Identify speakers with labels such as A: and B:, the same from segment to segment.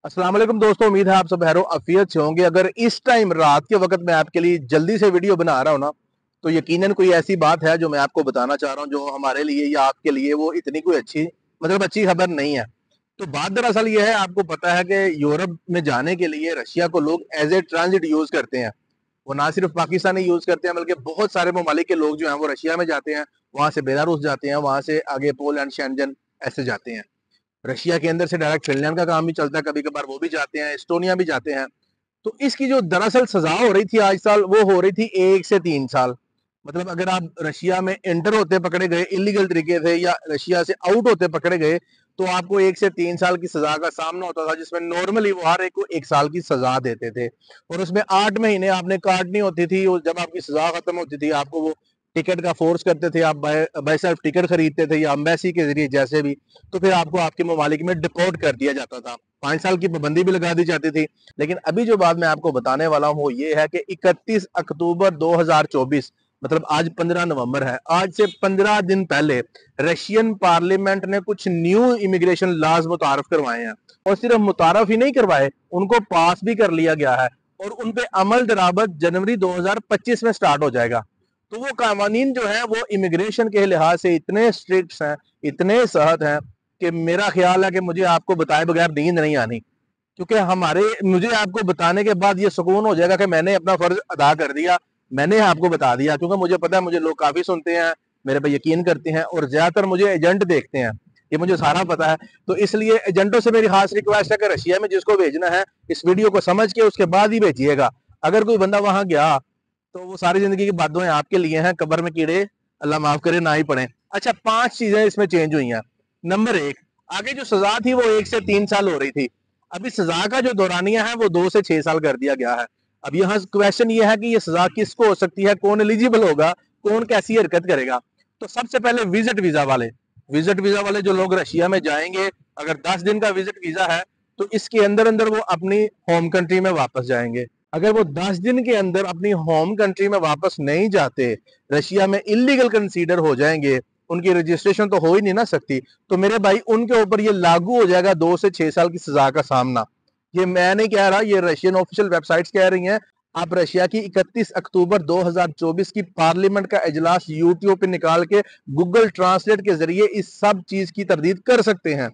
A: अस्सलाम वालेकुम दोस्तों, उम्मीद है आप सब खैर आफियत से होंगे। अगर इस टाइम रात के वक्त मैं आपके लिए जल्दी से वीडियो बना रहा हूँ ना, तो यकीनन कोई ऐसी बात है जो मैं आपको बताना चाह रहा हूँ जो हमारे लिए या आपके लिए वो इतनी कोई अच्छी अच्छी खबर नहीं है। तो बात दरअसल ये है, आपको पता है कि यूरोप में जाने के लिए रशिया को लोग एज ए ट्रांजिट यूज करते हैं। वो ना सिर्फ पाकिस्तानी यूज करते हैं बल्कि बहुत सारे ममालिक के लोग जो हैं वो रशिया में जाते हैं, वहां से बेलारूस जाते हैं, वहां से आगे पोलैंड, शेंजन ऐसे जाते हैं। रशिया के अंदर से डायरेक्ट फिनलैंड का काम भी चलता है, कभी कभार वो भी जाते हैं, एस्टोनिया भी जाते हैं। तो इसकी जो दरअसल सजा हो रही थी आज साल, वो हो रही थी 1 से 3 साल। अगर आप रशिया में एंटर होते पकड़े गए इलीगल तरीके से या रशिया से आउट होते पकड़े गए, तो आपको 1 से 3 साल की सजा का सामना होता था, जिसमें नॉर्मली वो हर एक को 1 साल की सजा देते थे। और उसमें 8 महीने आपने काटनी होती थी, और जब आपकी सजा खत्म होती थी आपको वो टिकट का फोर्स करते थे, आप बाय सेल्फ टिकट खरीदते थे या अम्बेसी के जरिए जैसे भी, तो फिर आपको आपके ममालिक में डिपोर्ट कर दिया जाता था। 5 साल की पाबंदी भी लगा दी जाती थी। लेकिन अभी जो बात मैं आपको बताने वाला हूँ वो ये है कि 31 अक्टूबर 2024, आज 15 नवंबर है, आज से 15 दिन पहले रशियन पार्लियामेंट ने कुछ न्यू इमिग्रेशन लॉज मुतारफ करवाए हैं। और सिर्फ मुतारफ ही नहीं करवाए, उनको पास भी कर लिया गया है। और उन पे अमल दरामद जनवरी 2025 में स्टार्ट हो जाएगा। तो वो कानून जो है वो इमिग्रेशन के लिहाज से इतने स्ट्रिक्ट हैं, इतने सख्त हैं, कि मेरा ख्याल है कि मुझे आपको बताए बगैर नींद नहीं आनी। क्योंकि मुझे आपको बताने के बाद ये सुकून हो जाएगा कि मैंने अपना फर्ज अदा कर दिया, मैंने आपको बता दिया। क्योंकि मुझे पता है मुझे लोग काफी सुनते हैं, मेरे पे यकीन करते हैं, और ज्यादातर मुझे एजेंट देखते हैं, ये मुझे सारा पता है। तो इसलिए एजेंटों से मेरी खास रिक्वेस्ट है कि रशिया में जिसको भेजना है, इस वीडियो को समझ के उसके बाद ही भेजिएगा। अगर कोई बंदा वहां गया तो वो सारी जिंदगी की बातें आपके लिए हैं, कब्र में कीड़े अल्लाह माफ करे ना ही पड़े। अच्छा, 5 चीजें इसमें चेंज हुई हैं। नंबर 1, आगे जो सजा थी वो 1 से 3 साल हो रही थी, अभी सजा का जो दौरानिया है वो 2 से 6 साल कर दिया गया है। अब यहाँ क्वेश्चन ये है कि ये सजा किसको हो सकती है, कौन एलिजिबल होगा, कौन कैसी हरकत करेगा। तो सबसे पहले विजिट वीजा वाले जो लोग रशिया में जाएंगे, अगर 10 दिन का विजिट वीजा है तो इसके अंदर अंदर वो अपनी होम कंट्री में वापस जाएंगे। अगर वो 10 दिन के अंदर अपनी होम कंट्री में वापस नहीं जाते, रशिया में इलीगल कंसीडर हो जाएंगे, उनकी रजिस्ट्रेशन तो हो ही नहीं ना सकती, तो मेरे भाई उनके ऊपर ये लागू हो जाएगा 2 से 6 साल की सजा का सामना। ये मैं नहीं कह रहा, ये रशियन ऑफिशियल वेबसाइट्स कह रही हैं। आप रशिया की 31 अक्टूबर 2024 की पार्लियामेंट का इजलास यूट्यूब पे निकाल के गूगल ट्रांसलेट के जरिए इस सब चीज की तरदीद कर सकते हैं।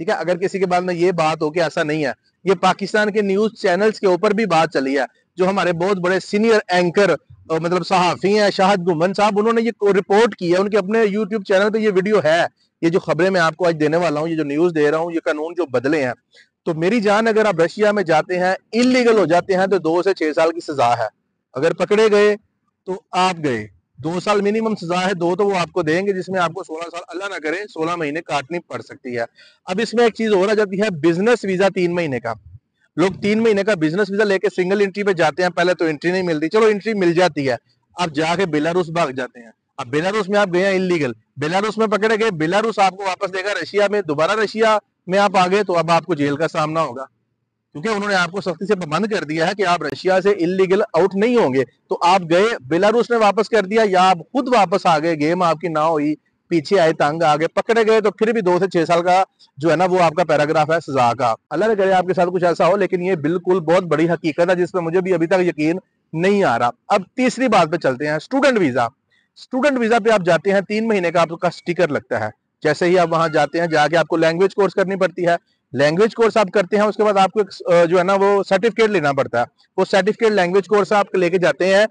A: ठीक है, अगर किसी के बाद में ये बात हो कि ऐसा नहीं है, ये पाकिस्तान के न्यूज चैनल्स के ऊपर भी बात चली है। जो हमारे बहुत बड़े सीनियर एंकर सहाफी हैं, शाहिद गुमन साहब, उन्होंने ये रिपोर्ट की है, उनके अपने यूट्यूब चैनल पे ये वीडियो है। ये जो खबरें मैं आपको आज देने वाला हूँ, ये जो न्यूज दे रहा हूँ, ये कानून जो बदले हैं। तो मेरी जान, अगर आप रशिया में जाते हैं, इलीगल हो जाते हैं, तो 2 से 6 साल की सजा है। अगर पकड़े गए तो आप गए। 2 साल मिनिमम सजा है, दो तो वो आपको देंगे, जिसमें आपको 16 साल, अल्लाह ना करे, 16 महीने काटनी पड़ सकती है। अब इसमें एक चीज और आ जाती है, बिजनेस वीजा 3 महीने का। लोग 3 महीने का बिजनेस वीजा लेके सिंगल एंट्री पे जाते हैं, पहले तो एंट्री नहीं मिलती, चलो एंट्री मिल जाती है, अब जाके बेलारूस भाग जाते हैं। अब बेलारूस में आप गए हैं इलीगल, बेलारूस में पकड़े गए, बेलारूस आपको वापस देगा रशिया में, दोबारा रशिया में आप आ गए तो अब आपको जेल का सामना होगा। क्योंकि उन्होंने आपको सख्ती से बंद कर दिया है कि आप रशिया से इलीगल आउट नहीं होंगे। तो आप गए, बेलारूस ने वापस कर दिया, या आप खुद वापस आ गए, गेम आपकी ना हुई, पीछे आए, तंग आ गए, पकड़े गए, तो फिर भी 2 से 6 साल का जो है ना वो आपका पैराग्राफ है सजा का। अल्लाह ने करे आपके साथ कुछ ऐसा हो, लेकिन ये बिल्कुल बहुत बड़ी हकीकत है जिसमें मुझे भी अभी तक यकीन नहीं आ रहा। अब तीसरी बात पे चलते हैं, स्टूडेंट वीजा। स्टूडेंट वीजा पे आप जाते हैं, 3 महीने का आपका स्टिकर लगता है। जैसे ही आप वहां जाते हैं, जाके आपको लैंग्वेज कोर्स करनी पड़ती है। लैंग्वेज कोर्स आप करते हैं, उसके बाद आपको जो है ना वो सर्टिफिकेट लेना पड़ता है। वो सर्टिफिकेट लैंग्वेज कोर्स आप लेके जाते हैं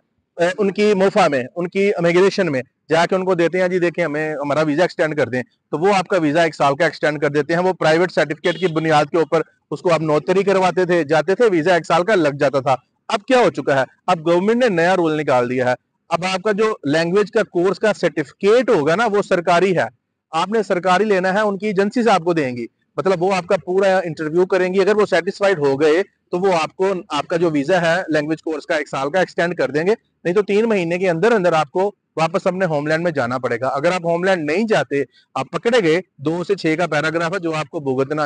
A: उनकी मोफा में, उनकी इमिग्रेशन में जाके उनको देते हैं, जी देखिए हमें हमारा वीजा एक्सटेंड कर दें। तो वो आपका वीजा 1 साल का एक्सटेंड कर देते हैं। वो प्राइवेट सर्टिफिकेट की बुनियाद के ऊपर उसको आप नोटरी करवाते थे, जाते थे, वीजा 1 साल का लग जाता था। अब क्या हो चुका है, अब गवर्नमेंट ने नया रूल निकाल दिया है। अब आपका जो लैंग्वेज का कोर्स का सर्टिफिकेट होगा ना वो सरकारी है, आपने सरकारी लेना है, उनकी एजेंसी से आपको देंगी। वो आपका पूरा इंटरव्यू करेंगी, अगर वो सेटिस्फाइड हो गए तो वो आपको आपका जो वीजा है लैंग्वेज कोर्स का 1 साल का एक्सटेंड कर देंगे। नहीं तो 3 महीने के अंदर अंदर आपको वापस अपने होमलैंड में जाना पड़ेगा। अगर आप होमलैंड नहीं जाते, आप पकड़े गए, 2 से 6 का पैराग्राफ है जो आपको भुगतना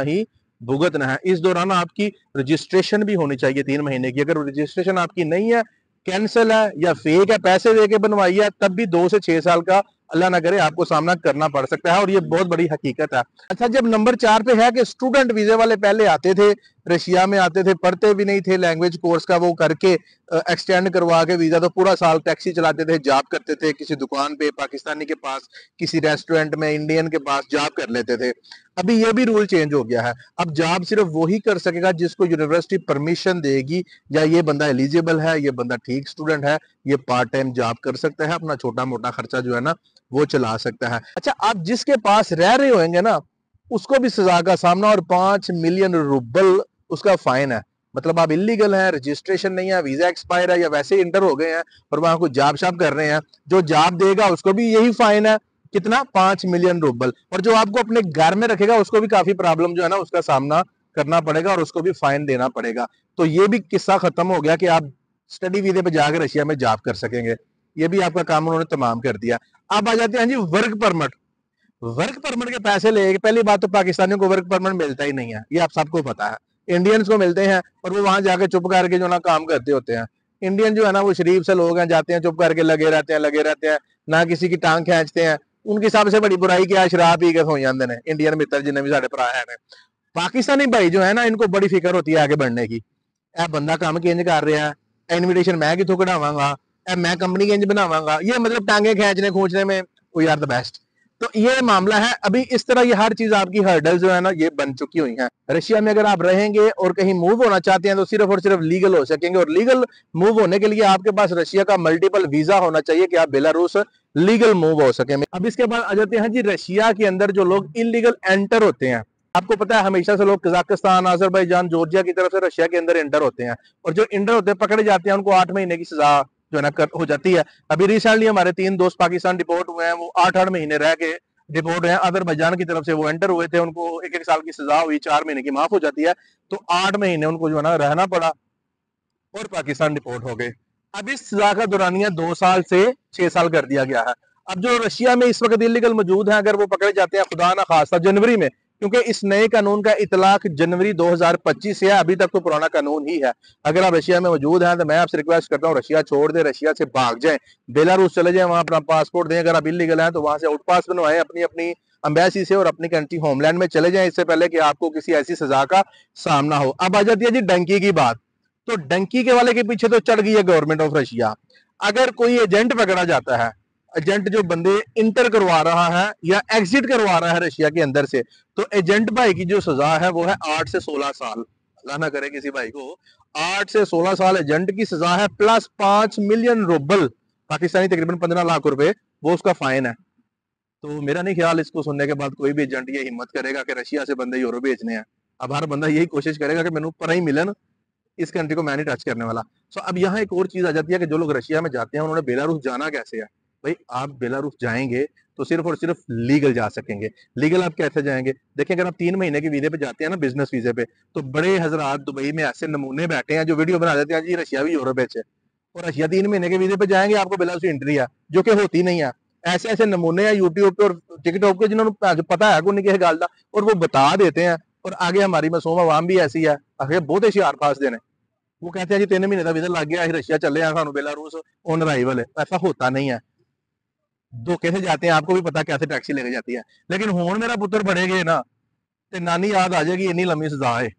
A: है। इस दौरान आपकी रजिस्ट्रेशन भी होनी चाहिए 3 महीने की। अगर रजिस्ट्रेशन आपकी नहीं है, कैंसिल है या फेक है, पैसे दे के बनवाई है, तब भी 2 से 6 साल का अल्लाह ना करे आपको सामना करना पड़ सकता है, और ये बहुत बड़ी हकीकत है। अच्छा, जब नंबर 4 पे है कि स्टूडेंट वीजे वाले पहले आते थे रशिया में आते थे, पढ़ते भी नहीं थे, लैंग्वेज कोर्स का वो करके एक्सटेंड करवा के वीजा, तो पूरा साल टैक्सी चलाते थे, जॉब करते थे किसी दुकान पे, पाकिस्तानी के पास, किसी रेस्टोरेंट में, इंडियन के पास जॉब कर लेते थे। अभी ये भी रूल चेंज हो गया है, अब जॉब सिर्फ वही कर सकेगा जिसको यूनिवर्सिटी परमिशन देगी, या ये बंदा एलिजिबल है, ये बंदा ठीक स्टूडेंट है, ये पार्ट टाइम जॉब कर सकता है, अपना छोटा मोटा खर्चा जो है ना वो चला सकता है। अच्छा, आप जिसके पास रह रहे होंगे ना उसको भी सजा का सामना, और 5 मिलियन रुपल उसका फाइन है। मतलब आप इलीगल हैं, रजिस्ट्रेशन नहीं है, वीजा एक्सपायर है, या वैसे इंटर हो गए हैं और वहां कुछ जॉब शॉब कर रहे हैं, जो जॉब देगा उसको भी यही फाइन है। कितना? 5 मिलियन रुपल। और जो आपको अपने घर में रखेगा उसको भी काफी प्रॉब्लम जो है ना उसका सामना करना पड़ेगा, और उसको भी फाइन देना पड़ेगा। तो ये भी किस्सा खत्म हो गया कि आप स्टडी वीजे पे जाकर रशिया में जॉब कर सकेंगे, ये भी आपका काम उन्होंने तमाम कर दिया। अब आ जाते हैं जी वर्क परमिट। वर्क परमिट के पैसे लेके, पहली बात तो पाकिस्तानियों को वर्क परमिट मिलता ही नहीं है, ये आप सबको पता है। इंडियंस को मिलते हैं और वो वहां जाके चुप करके जो ना काम करते होते हैं। इंडियन जो है ना वो शरीफ से लोग हैं, जाते हैं चुप करके लगे रहते हैं, ना किसी की टांग खींचते हैं। उनकी सबसे बड़ी बुराई क्या? शराब पी के सो जाते हैं। इंडियन मित्र जिन्हें भी साढ़े भरा है, पाकिस्तानी भाई जो है ना इनको बड़ी फिक्र होती है आगे बढ़ने की। ए बंदा काम किंज कर रहा है, इन्विटेशन मैं कितों कढ़ावांगा, मैं कंपनी किंज बनावांगा, ये मतलब टांगे खींचने खूंचने में वी आर द बेस्ट। तो ये मामला है। अभी इस तरह ये हर चीज आपकी हर्डल जो है ना ये बन चुकी हुई है। रशिया में अगर आप रहेंगे और कहीं मूव होना चाहते हैं तो सिर्फ और सिर्फ लीगल हो सकेंगे, और लीगल मूव होने के लिए आपके पास रशिया का मल्टीपल वीजा होना चाहिए कि आप बेलारूस लीगल मूव हो सके। अब इसके बाद आ जाते हैं जी रशिया के अंदर जो लोग इलीगल एंटर होते हैं। आपको पता है हमेशा से लोग कजाकिस्तान, अजरबैजान, जॉर्जिया की तरफ से रशिया के अंदर एंटर होते हैं, और जो एंटर होते हैं पकड़े जाते हैं उनको 8 महीने की सजा जो है ना हो जाती है। अभी रिसेंटली हमारे 3 दोस्त पाकिस्तान डिपोर्ट हुए हैं, वो 8-8 महीने रह के डिपोर्ट हुए हैं। अजरबैजान की तरफ से वो एंटर हुए थे, उनको 1-1 साल की सजा हुई, 4 महीने की माफ हो जाती है, तो 8 महीने उनको जो है ना रहना पड़ा और पाकिस्तान डिपोर्ट हो गए। अब इस सजा का दुरानिया 2 साल से 6 साल कर दिया गया है। अब जो रशिया में इस वक्त इलीगल मौजूद है, अगर वो पकड़े जाते हैं खुदा ना खासा जनवरी में, क्योंकि इस नए कानून का इतलाक जनवरी 2025 से है, अभी तक तो पुराना कानून ही है। अगर आप रशिया में मौजूद हैं तो मैं आपसे रिक्वेस्ट करता हूँ रशिया छोड़ दे, रशिया से भाग जाए, बेलारूस चले जाए, वहां अपना पासपोर्ट दें। अगर आप इलीगल हैं तो वहां से आउट पास बनवाएं अपनी अपनी अम्बेसी से, और अपनी कंट्री होमलैंड में चले जाएं, इससे पहले कि आपको किसी ऐसी सजा का सामना हो। अब आ जाती है जी डंकी की बात। तो डंकी के वाले के पीछे तो चढ़ गई है गवर्नमेंट ऑफ रशिया। अगर कोई एजेंट पकड़ा जाता है, एजेंट जो बंदे इंटर करवा रहा है या एग्जिट करवा रहा है रशिया के अंदर से, तो एजेंट भाई की जो सजा है वो है 8 से 16 साल। अल्लाह ना करे किसी भाई को 8 से 16 साल एजेंट की सजा है, प्लस 5 मिलियन रुबल, पाकिस्तानी तकरीबन 15 लाख रुपए, वो उसका फाइन है। तो मेरा नहीं ख्याल इसको सुनने के बाद कोई भी एजेंट ये हिम्मत करेगा कि रशिया से बंदे यूरो भेजने हैं। अब हर बंदा यही कोशिश करेगा कि मैंने पर ही मिले ना, इस कंट्री को मैं नहीं टच करने वाला। सो अब यहाँ एक और चीज आ जाती है कि जो लोग रशिया में जाते हैं उन्होंने बेलारूस जाना कैसे है। भाई आप बेलारूस जाएंगे तो सिर्फ और सिर्फ लीगल जा सकेंगे। लीगल आप कैसे जाएंगे? देखिए, अगर आप 3 महीने के वीजे पे जाते हैं ना, बिजनेस वीजे पे, तो बड़े हजरात दुबई में ऐसे नमूने बैठे हैं जो वीडियो बना देते हैं जी रशिया भी यूरोप है, और रशिया 3 महीने के वीजे पे जाएंगे, आपको बेलारूस एंट्री है, जो कि होती नहीं है। ऐसे ऐसे नमूने हैं यूट्यूब पे और टिकटॉक पे जिन्होंने पता है उनके गालदा, और वो बता देते हैं। और आगे हमारी मासूम आवाम भी ऐसी है, आगे बहुत होशियार फास देने, वो कहते हैं जी 3 महीने का वीजा लग गया, रशिया चले हैं, सानू बेलारूस ऑन अराइवल है। ऐसा होता नहीं है। धोखे से जाते हैं, आपको भी पता कैसे टैक्सी लेके जाती है। लेकिन हुण मेरा पुत्र बड़े गए ना, ते नानी याद आ जाएगी, इन्नी लंबी सजा है।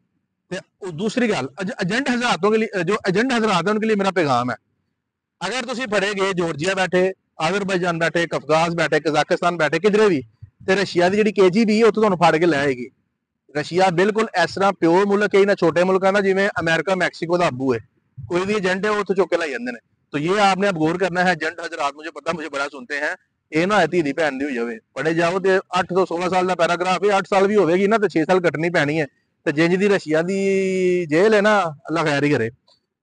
A: ते दूसरी गल, एजेंट हजरातों के लिए, जो एजेंट हजरात है उनके लिए मेरा पैगाम है, अगर तुम फड़े गए जॉर्जिया बैठे, अजरबैजान बैठे, कफगाज बैठे, कजाकिस्तान बैठे, किधरे भी, तो रशिया की जी KGB है उत्थों फड़ के लएगी। रशिया बिल्कुल इस तरह प्योर मुल्क है ना, छोटे मुल्क है ना, जिमें अमेरिका मैक्सीको का अबू है, कोई भी एजेंट है वो तो चुक के लाई जाते हैं। तो ये आपने अब गौर करना है। एजेंट हजरात मुझे पता, मुझे बड़ा सुनते हैं, ये ना धी दी भैन दी हो जाए, पढ़े जाओ तो 8 तो 16 साल का पैराग्राफ है, 8 साल भी होगी ना तो 6 साल कटनी पैनी है। तो जिंज दी रशिया की जेल है ना, अल्लाह खैर ही करे।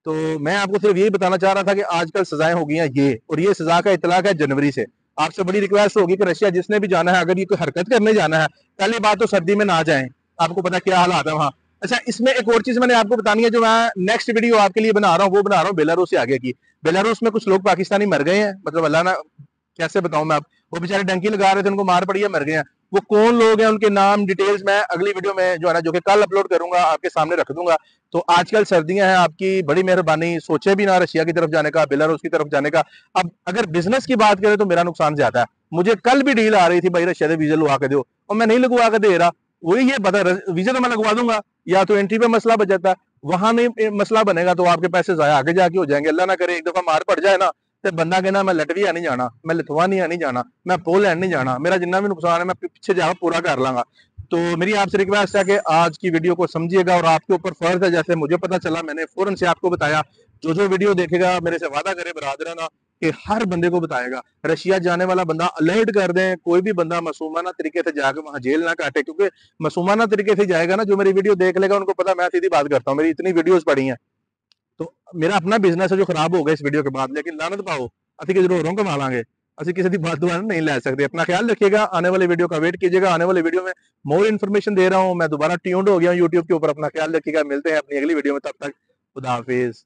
A: तो मैं आपको सिर्फ यही बताना चाह रहा था कि आजकल सजाएं हो गई हैं ये, और ये सजा का इतलाक है जनवरी से। आपसे बड़ी रिक्वेस्ट होगी कि रशिया जिसने भी जाना है, अगर ये कोई हरकत करने जाना है, पहली बात तो सर्दी में ना जाएं, आपको पता क्या हालात है वहाँ। अच्छा, इसमें एक और चीज मैंने आपको बतानी है, जो मैं नेक्स्ट वीडियो आपके लिए बना रहा हूँ, वो बना रहा हूँ बेलारूस से आगे की। बेलारूस में कुछ लोग पाकिस्तानी मर गए हैं, मतलब अल्लाह ना, कैसे बताऊं मैं, आप वो बेचारे डंकी लगा रहे थे, उनको मार पड़ी है, मर गए हैं। वो कौन लोग हैं, उनके नाम डिटेल्स मैं अगली वीडियो में जो है ना, जो कि कल अपलोड करूंगा, आपके सामने रख दूंगा। तो आजकल सर्दियां हैं, आपकी बड़ी मेहरबानी, सोचे भी ना रशिया की तरफ जाने का, बेलारूस की तरफ जाने का। अब अगर बिजनेस की बात करें तो मेरा नुकसान ज्यादा है। मुझे कल भी डील आ रही थी, भाई रशिया से वीजा लगवा के दो, और मैं नहीं लगवा के दे रहा। वही ये बता, वीजा तो मैं लगवा दूंगा, या तो एंट्री पे मसला बच जाता है, वहां नहीं मसला बनेगा तो आपके पैसे जाया आगे जाके हो जाएंगे। अल्लाह ना करे एक दफा मार पड़ जाए ना, तो बंदा कहना मैं लटविया नहीं जाना, मैं लिथुआनिया नहीं जाना, मैं पोलैंड नहीं जाना, मेरा जितना भी नुकसान है मैं पीछे जाकर पूरा कर लांगा। तो मेरी आपसे रिक्वेस्ट है कि आज की वीडियो को समझिएगा और आपके ऊपर फर्ज है, जैसे मुझे पता चला मैंने फौरन से आपको बताया। जो जो वीडियो देखेगा मेरे से वादा करे बरादराना कि हर बंदे को बताएगा। रशिया जाने वाला बंदा अलर्ट कर दें, कोई भी बंदा मासूमाना तरीके से जाकर वहां जेल ना काटे, क्योंकि मासूमाना तरीके से जाएगा ना, जो मेरी वीडियो देख लेगा उनको पता मैं सीधी बात करता हूँ, मेरी इतनी वीडियोस पड़ी हैं। तो मेरा अपना बिजनेस है जो खराब हो गया इस वीडियो के बाद, लेकिन लानत पाओ असि किसी होरों कमा लांगे, असि किसी की बात दोबारा नहीं ले सकते। अपना ख्याल रखिएगा, आने वाले वीडियो का वेट कीजिएगा, आने वाले वीडियो में मोर इन्फॉर्मेशन दे रहा हूँ। मैं दोबारा ट्यून्ड हो गया हूँ यूट्यूब के ऊपर, अपना ख्याल रखिएगा, मिलते हैं अपनी अगली वीडियो में, तब तक खुदा हाफिज।